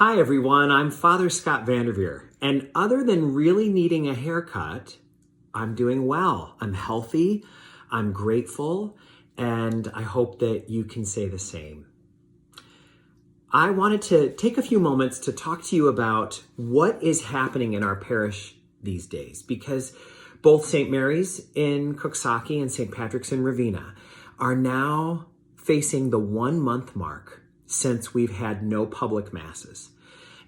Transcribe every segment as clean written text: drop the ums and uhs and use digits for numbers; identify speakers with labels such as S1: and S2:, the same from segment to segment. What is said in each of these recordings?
S1: Hi everyone, I'm Father Scott Vanderveer, and other than really needing a haircut, I'm doing well. I'm healthy, I'm grateful, and I hope that you can say the same. I wanted to take a few moments to talk to you about what is happening in our parish these days, because both St. Mary's in Coxsackie and St. Patrick's in Ravena are now facing the 1 month mark since we've had no public masses.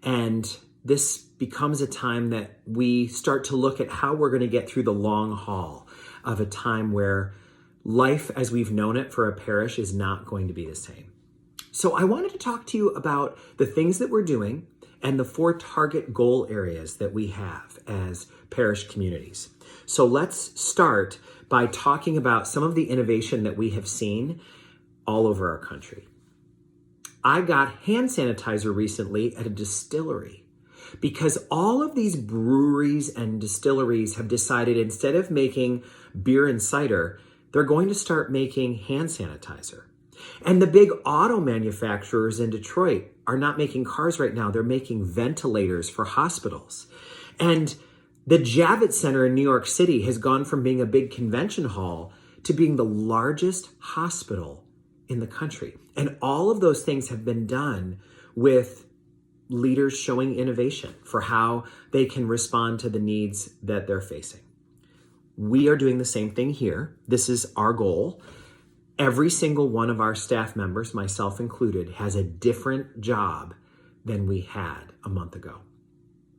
S1: And this becomes a time that we start to look at how we're going to get through the long haul of a time where life as we've known it for a parish is not going to be the same. So I wanted to talk to you about the things that we're doing and the 4 target goal areas that we have as parish communities. So let's start by talking about some of the innovation that we have seen all over our country. I got hand sanitizer recently at a distillery because all of these breweries and distilleries have decided instead of making beer and cider, they're going to start making hand sanitizer. And the big auto manufacturers in Detroit are not making cars right now. They're making ventilators for hospitals. And the Javits Center in New York City has gone from being a big convention hall to being the largest hospital in the country. And all of those things have been done with leaders showing innovation for how they can respond to the needs that they're facing. We are doing the same thing here. This is our goal. Every single one of our staff members, myself included, has a different job than we had a month ago.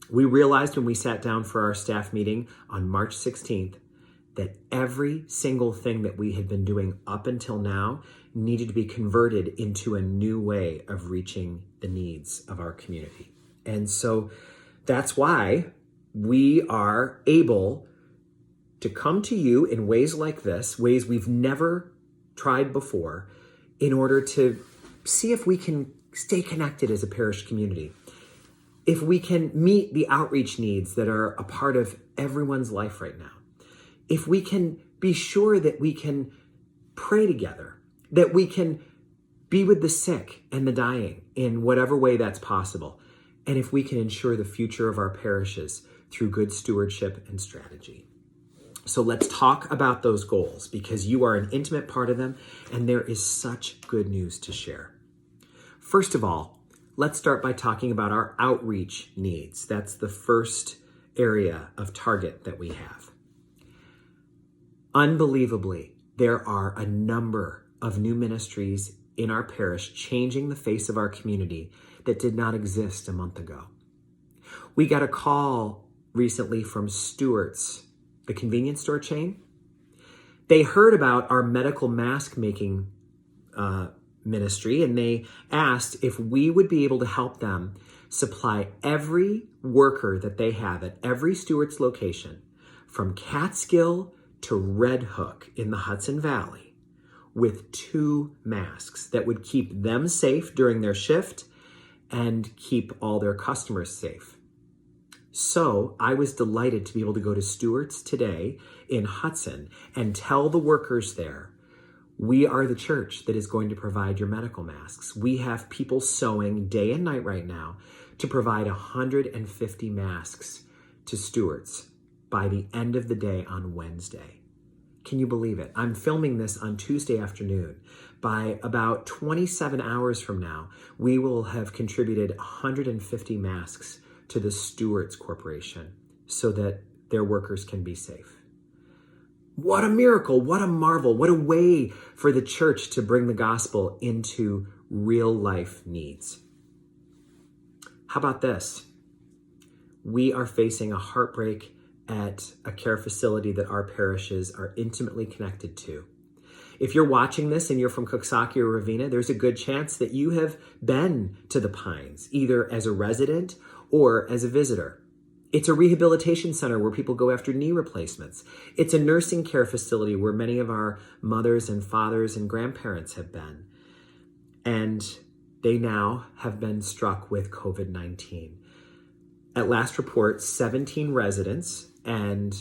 S1: We realized when we sat down for our staff meeting on March 16th that every single thing that we had been doing up until now needed to be converted into a new way of reaching the needs of our community. And so that's why we are able to come to you in ways like this, ways we've never tried before, in order to see if we can stay connected as a parish community. If we can meet the outreach needs that are a part of everyone's life right now. If we can be sure that we can pray together, that we can be with the sick and the dying in whatever way that's possible, and if we can ensure the future of our parishes through good stewardship and strategy. So let's talk about those goals because you are an intimate part of them and there is such good news to share. First of all, let's start by talking about our outreach needs. That's the first area of target that we have. Unbelievably, there are a number of new ministries in our parish changing the face of our community that did not exist a month ago. We got a call recently from Stewart's, the convenience store chain. They heard about our medical mask making ministry, and they asked if we would be able to help them supply every worker that they have at every Stewart's location, from Catskill to Red Hook in the Hudson Valley, with 2 masks that would keep them safe during their shift and keep all their customers safe. So I was delighted to be able to go to Stewart's today in Hudson and tell the workers there, we are the church that is going to provide your medical masks. We have people sewing day and night right now to provide 150 masks to Stewart's by the end of the day on Wednesday. Can you believe it? I'm filming this on Tuesday afternoon. By about 27 hours from now, we will have contributed 150 masks to the Stewart's Corporation so that their workers can be safe. What a miracle, what a marvel, what a way for the church to bring the gospel into real life needs. How about this? We are facing a heartbreak at a care facility that our parishes are intimately connected to. If you're watching this and you're from Coxsackie or Ravena, there's a good chance that you have been to the Pines, either as a resident or as a visitor. It's a rehabilitation center where people go after knee replacements. It's a nursing care facility where many of our mothers and fathers and grandparents have been. And they now have been struck with COVID-19. At last report, 17 residents and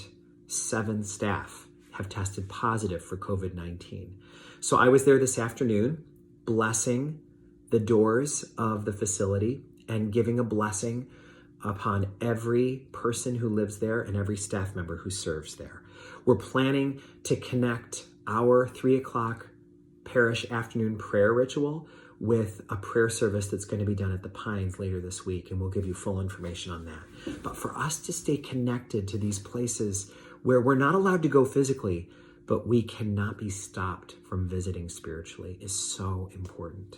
S1: 7 staff have tested positive for COVID-19. So I was there this afternoon, blessing the doors of the facility and giving a blessing upon every person who lives there and every staff member who serves there. We're planning to connect our 3 o'clock parish afternoon prayer ritual with a prayer service that's going to be done at the Pines later this week, and we'll give you full information on that. But for us to stay connected to these places where we're not allowed to go physically, but we cannot be stopped from visiting spiritually is so important.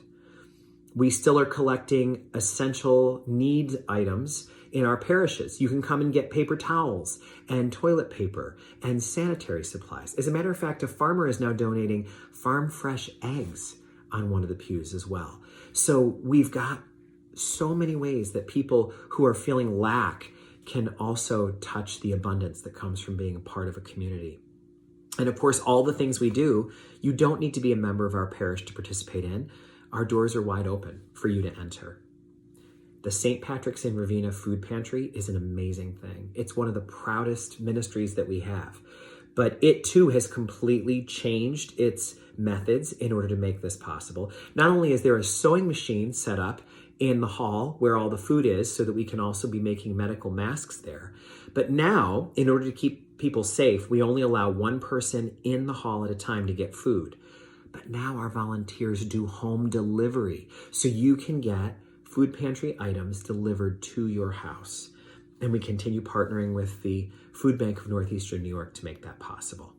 S1: We still are collecting essential needs items in our parishes. You can come and get paper towels and toilet paper and sanitary supplies. As a matter of fact, a farmer is now donating farm fresh eggs on one of the pews as well. So we've got so many ways that people who are feeling lack can also touch the abundance that comes from being a part of a community. And of course, all the things we do, you don't need to be a member of our parish to participate in. Our doors are wide open for you to enter. The St. Patrick's in Ravena Food Pantry is an amazing thing. It's one of the proudest ministries that we have. But it too has completely changed its methods in order to make this possible. Not only is there a sewing machine set up in the hall where all the food is so that we can also be making medical masks there, but now, in order to keep people safe, we only allow one person in the hall at a time to get food. But now our volunteers do home delivery, so you can get food pantry items delivered to your house. And we continue partnering with the Food Bank of Northeastern New York to make that possible.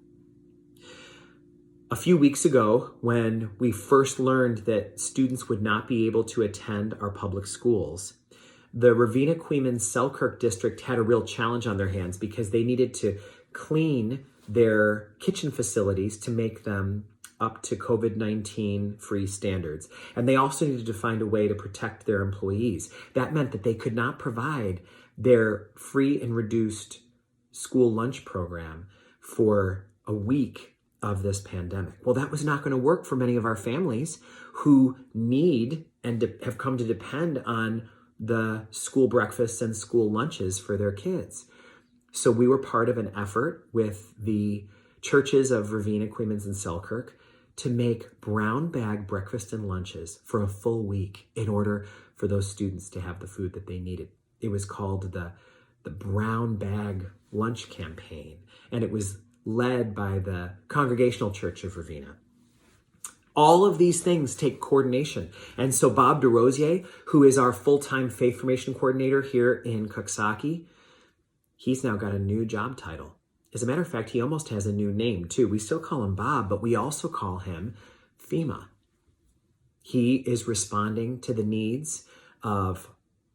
S1: A few weeks ago, when we first learned that students would not be able to attend our public schools, the Ravena Queeman Selkirk district had a real challenge on their hands because they needed to clean their kitchen facilities to make them up to COVID-19 free standards. And they also needed to find a way to protect their employees. That meant that they could not provide their free and reduced school lunch program for a week of this pandemic. Well, that was not going to work for many of our families who need and have come to depend on the school breakfasts and school lunches for their kids. So we were part of an effort with the churches of Ravena, Queens, and Selkirk to make brown bag breakfast and lunches for a full week in order for those students to have the food that they needed. It was called the Brown Bag Lunch Campaign, and it was led by the Congregational Church of Ravena. All of these things take coordination. And so Bob DeRosier, who is our full-time faith formation coordinator here in Coxsackie, he's now got a new job title. As a matter of fact, he almost has a new name too. We still call him Bob, but we also call him FEMA. He is responding to the needs of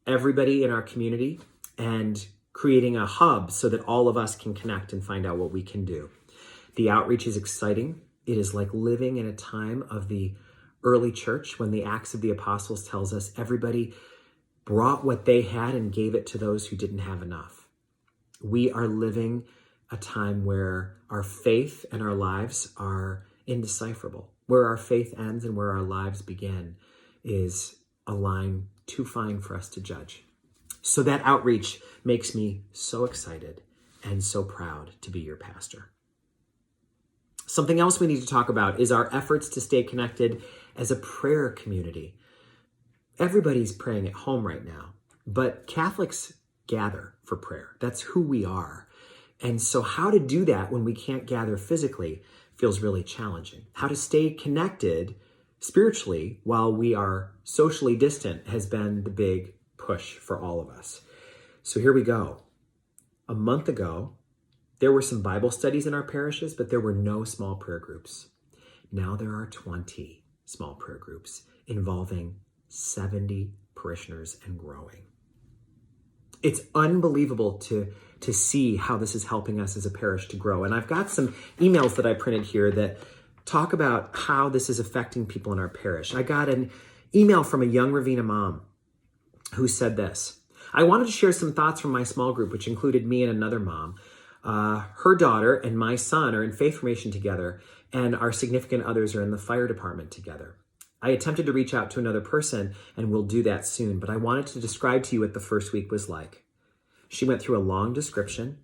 S1: everybody in our community and creating a hub so that all of us can connect and find out what we can do. The outreach is exciting. It is like living in a time of the early church when the Acts of the Apostles tells us everybody brought what they had and gave it to those who didn't have enough. We are living a time where our faith and our lives are indecipherable. Where our faith ends and where our lives begin is a line too fine for us to judge. So that outreach makes me so excited and so proud to be your pastor. Something else we need to talk about is our efforts to stay connected as a prayer community. Everybody's praying at home right now, but Catholics gather for prayer. That's who we are. And so how to do that when we can't gather physically feels really challenging. How to stay connected spiritually while we are socially distant has been the big push for all of us. So here we go. A month ago, there were some Bible studies in our parishes, but there were no small prayer groups. Now there are 20 small prayer groups involving 70 parishioners and growing. It's unbelievable to see how this is helping us as a parish to grow. And I've got some emails that I printed here that talk about how this is affecting people in our parish. I got an email from a young Ravena mom who said this: I wanted to share some thoughts from my small group, which included me and another mom. Her daughter and my son are in faith formation together, and our significant others are in the fire department together. I attempted to reach out to another person, and we'll do that soon, but I wanted to describe to you what the first week was like. She went through a long description,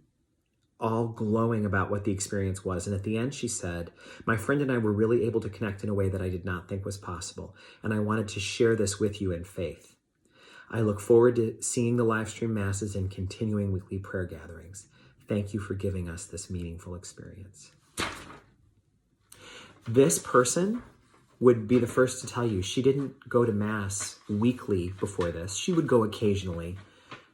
S1: all glowing about what the experience was. And at the end, she said, my friend and I were really able to connect in a way that I did not think was possible. And I wanted to share this with you in faith. I look forward to seeing the live stream masses and continuing weekly prayer gatherings. Thank you for giving us this meaningful experience. This person would be the first to tell you she didn't go to Mass weekly before this. She would go occasionally,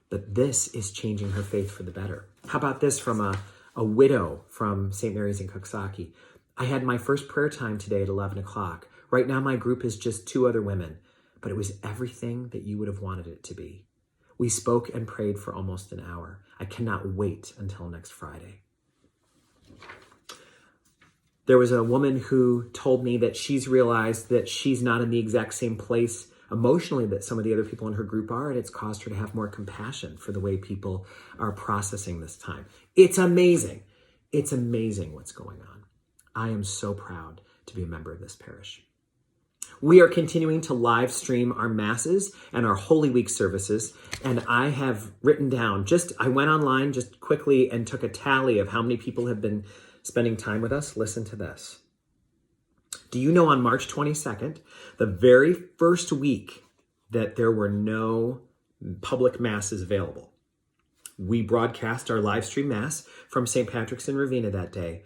S1: but this is changing her faith for the better. How about this from a widow from St. Mary's in Coxsackie? I had my first prayer time today at 11 o'clock. Right now my group is just 2 other women, but it was everything that you would have wanted it to be. We spoke and prayed for almost an hour. I cannot wait until next Friday. There was a woman who told me that she's realized that she's not in the exact same place emotionally that some of the other people in her group are, and it's caused her to have more compassion for the way people are processing this time. It's amazing. It's amazing what's going on. I am so proud to be a member of this parish. We are continuing to live stream our masses and our Holy Week services, and I have written down, I went online just quickly and took a tally of how many people have been spending time with us. Listen to this. Do you know on March 22nd, the very first week that there were no public masses available, we broadcast our live stream mass from St. Patrick's in Ravena that day.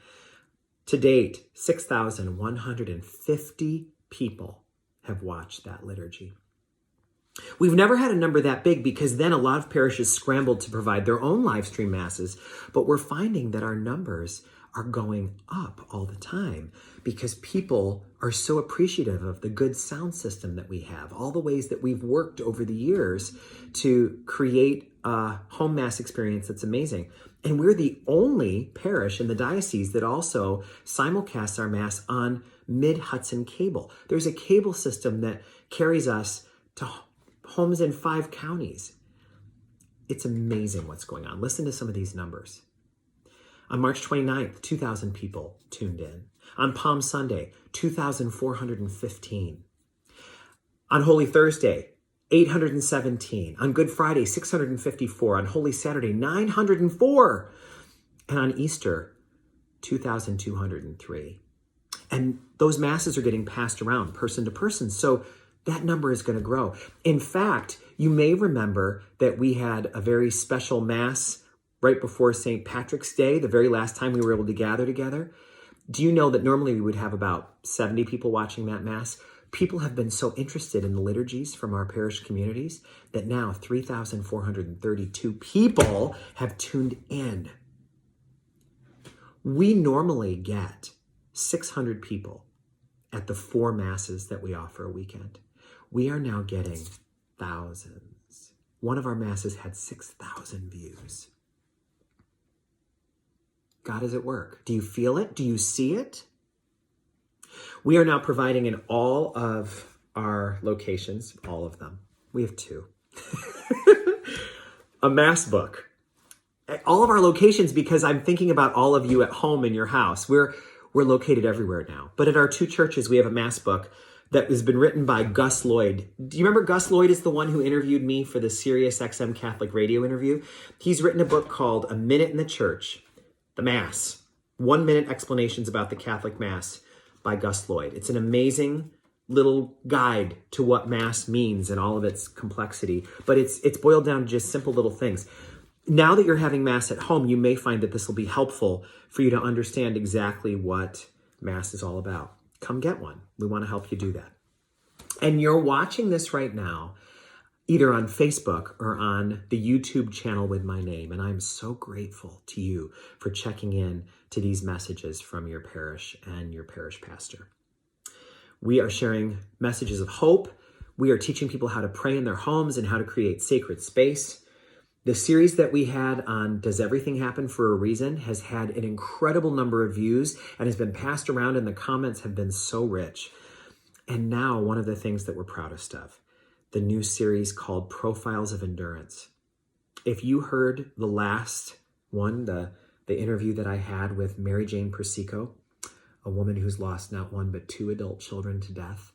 S1: To date, 6,150 people have watched that liturgy. We've never had a number that big because then a lot of parishes scrambled to provide their own live stream masses, but we're finding that our numbers are going up all the time because people are so appreciative of the good sound system that we have, all the ways that we've worked over the years to create a home mass experience that's amazing. And we're the only parish in the diocese that also simulcasts our mass on Mid-Hudson cable. There's a cable system that carries us to homes in 5 counties. It's amazing what's going on. Listen to some of these numbers. On March 29th, 2,000 people tuned in. On Palm Sunday, 2,415. On Holy Thursday, 817. On Good Friday, 654. On Holy Saturday, 904. And on Easter, 2,203. And those masses are getting passed around person to person. So that number is going to grow. In fact, you may remember that we had a very special mass right before St. Patrick's Day, the very last time we were able to gather together. Do you know that normally we would have about 70 people watching that mass? People have been so interested in the liturgies from our parish communities that now 3,432 people have tuned in. We normally get 600 people at the 4 masses that we offer a weekend. We are now getting thousands. One of our masses had 6,000 views. God is at work. Do you feel it? Do you see it? We are now providing in all of our locations, all of them. We have 2. A mass book. At all of our locations, because I'm thinking about all of you at home in your house. We're located everywhere now. But at our 2 churches, we have a mass book that has been written by Gus Lloyd. Do you remember Gus Lloyd is the one who interviewed me for the Sirius XM Catholic radio interview? He's written a book called A Minute in the Church, the Mass, 1-minute explanations about the Catholic Mass by Gus Lloyd. It's an amazing little guide to what Mass means and all of its complexity, but it's boiled down to just simple little things. Now that you're having Mass at home, you may find that this will be helpful for you to understand exactly what Mass is all about. Come get one. We want to help you do that. And you're watching this right now, either on Facebook or on the YouTube channel with my name. And I'm so grateful to you for checking in to these messages from your parish and your parish pastor. We are sharing messages of hope. We are teaching people how to pray in their homes and how to create sacred space. The series that we had on Does Everything Happen for a Reason has had an incredible number of views and has been passed around, and the comments have been so rich. And now one of the things that we're proudest of, the new series called Profiles of Endurance. If you heard the last one, the interview that I had with Mary Jane Persico, a woman who's lost not 1 but 2 adult children to death,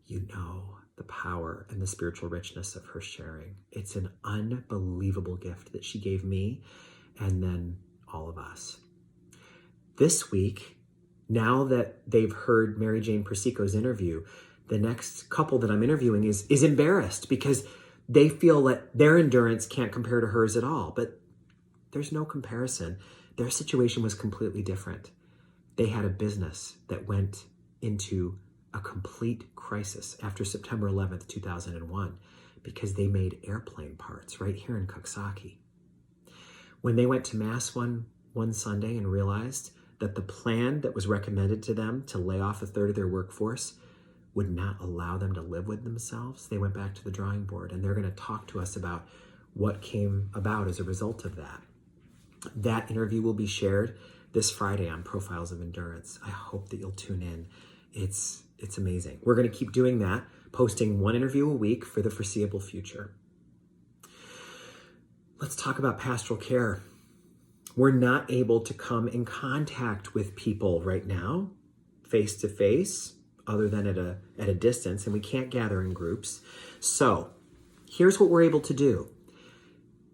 S1: you know the power and the spiritual richness of her sharing. It's an unbelievable gift that she gave me and then all of us. This week, now that they've heard Mary Jane Persico's interview, the next couple that I'm interviewing is embarrassed because They feel that their endurance can't compare to hers at all, but there's no comparison. Their situation was completely different. They had a business that went into a complete crisis after September 11th, 2001, because they made airplane parts right here in Coxsackie. When they went to Mass one Sunday and realized that the plan that was recommended to them to lay off a third of their workforce would not allow them to live with themselves, they went back to the drawing board, and they're going to talk to us about what came about as a result of that. That interview will be shared this Friday on Profiles of Endurance. I hope that you'll tune in. It's amazing. We're going to keep doing that, posting one interview a week for the foreseeable future. Let's talk about pastoral care. We're not able to come in contact with people right now, face to face, other than at a distance, and we can't gather in groups. So here's what we're able to do.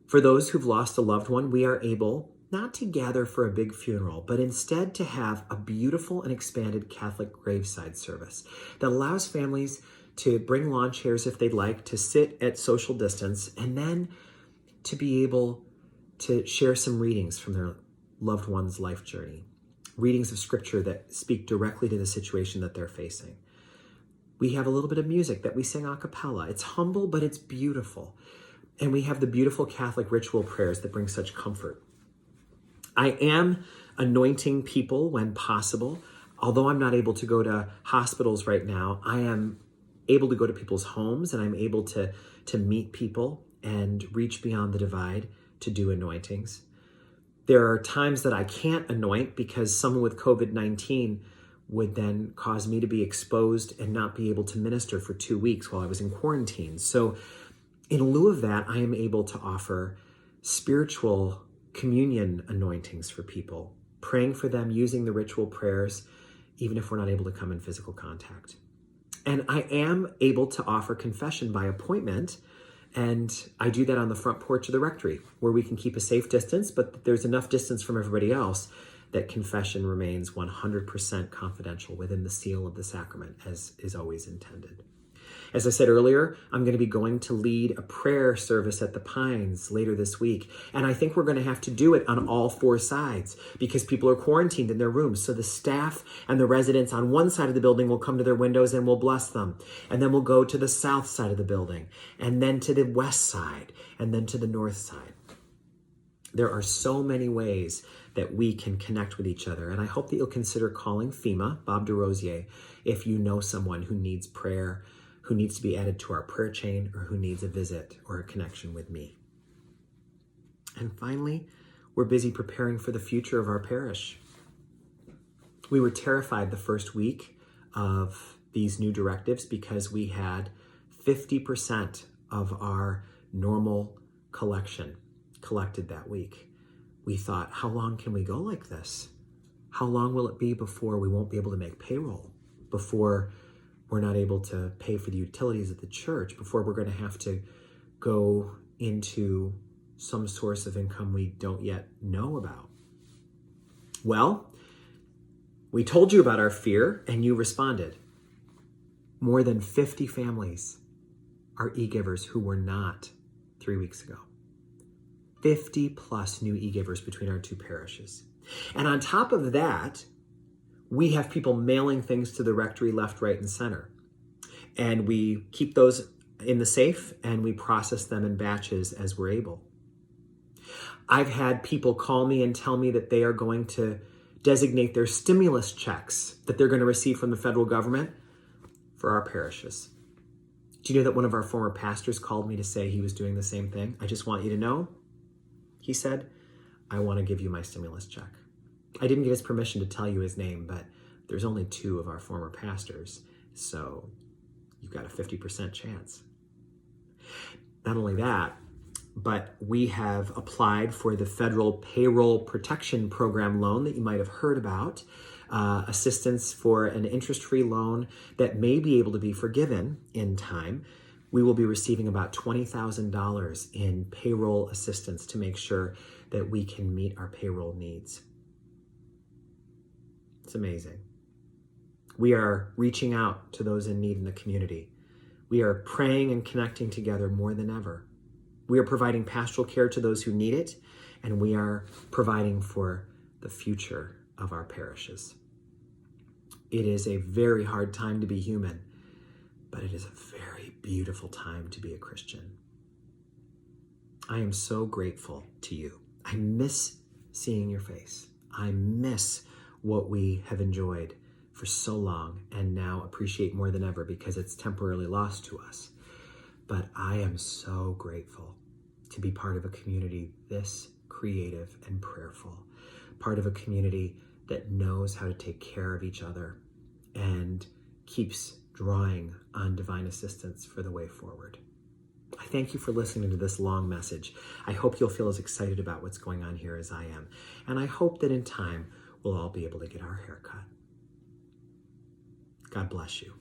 S1: For those who've lost a loved one, we are able not to gather for a big funeral, but instead to have a beautiful and expanded Catholic graveside service that allows families to bring lawn chairs if they'd like, to sit at social distance, and then to be able to share some readings from their loved one's life journey, readings of scripture that speak directly to the situation that they're facing. We have a little bit of music that we sing a cappella. It's humble, but it's beautiful. And we have the beautiful Catholic ritual prayers that bring such comfort. I am anointing people when possible. Although I'm not able to go to hospitals right now, I am able to go to people's homes, and I'm able to meet people and reach beyond the divide to do anointings. There are times that I can't anoint because someone with COVID-19 would then cause me to be exposed and not be able to minister for 2 weeks while I was in quarantine. So in lieu of that, I am able to offer spiritual communion anointings for people, praying for them using the ritual prayers, even if we're not able to come in physical contact. And I am able to offer confession by appointment, and I do that on the front porch of the rectory, where we can keep a safe distance, but there's enough distance from everybody else that confession remains 100% confidential within the seal of the sacrament, as is always intended. As I said earlier, I'm going to be going to lead a prayer service at the Pines later this week. And I think we're going to have to do it on all four sides because people are quarantined in their rooms. So the staff and the residents on one side of the building will come to their windows and we'll bless them. And then we'll go to the south side of the building, and then to the west side, and then to the north side. There are so many ways that we can connect with each other. And I hope that you'll consider calling FEMA, Bob DeRosier, if you know someone who needs prayer, who needs to be added to our prayer chain, or who needs a visit or a connection with me. And finally, we're busy preparing for the future of our parish. We were terrified the first week of these new directives because we had 50% of our normal collection collected that week. We thought, how long can we go like this? How long will it be before we won't be able to make payroll? Before we're not able to pay for the utilities at the church, before we're going to have to go into some source of income we don't yet know about? Well, we told you about our fear and you responded. More than 50 families are e-givers who were not 3 weeks ago. 50 plus new e-givers between our two parishes. And on top of that, we have people mailing things to the rectory left, right, and center. And we keep those in the safe and we process them in batches as we're able. I've had people call me and tell me that they are going to designate their stimulus checks that they're going to receive from the federal government for our parishes. Do you know that one of our former pastors called me to say he was doing the same thing? I just want you to know, he said, I want to give you my stimulus check. I didn't get his permission to tell you his name, but there's only 2 of our former pastors, so you've got a 50% chance. Not only that, but we have applied for the federal payroll protection program loan that you might have heard about, assistance for an interest-free loan that may be able to be forgiven in time. We will be receiving about $20,000 in payroll assistance to make sure that we can meet our payroll needs. It's amazing. We are reaching out to those in need in the community. We are praying and connecting together more than ever. We are providing pastoral care to those who need it, and we are providing for the future of our parishes. It is a very hard time to be human, but it is a very beautiful time to be a Christian. I am so grateful to you. I miss seeing your face. I miss what we have enjoyed for so long and now appreciate more than ever because it's temporarily lost to us. But I am so grateful to be part of a community this creative and prayerful, part of a community that knows how to take care of each other and keeps drawing on divine assistance for the way forward. I thank you for listening to this long message. I hope you'll feel as excited about what's going on here as I am. And I hope that in time, we'll all be able to get our hair cut. God bless you.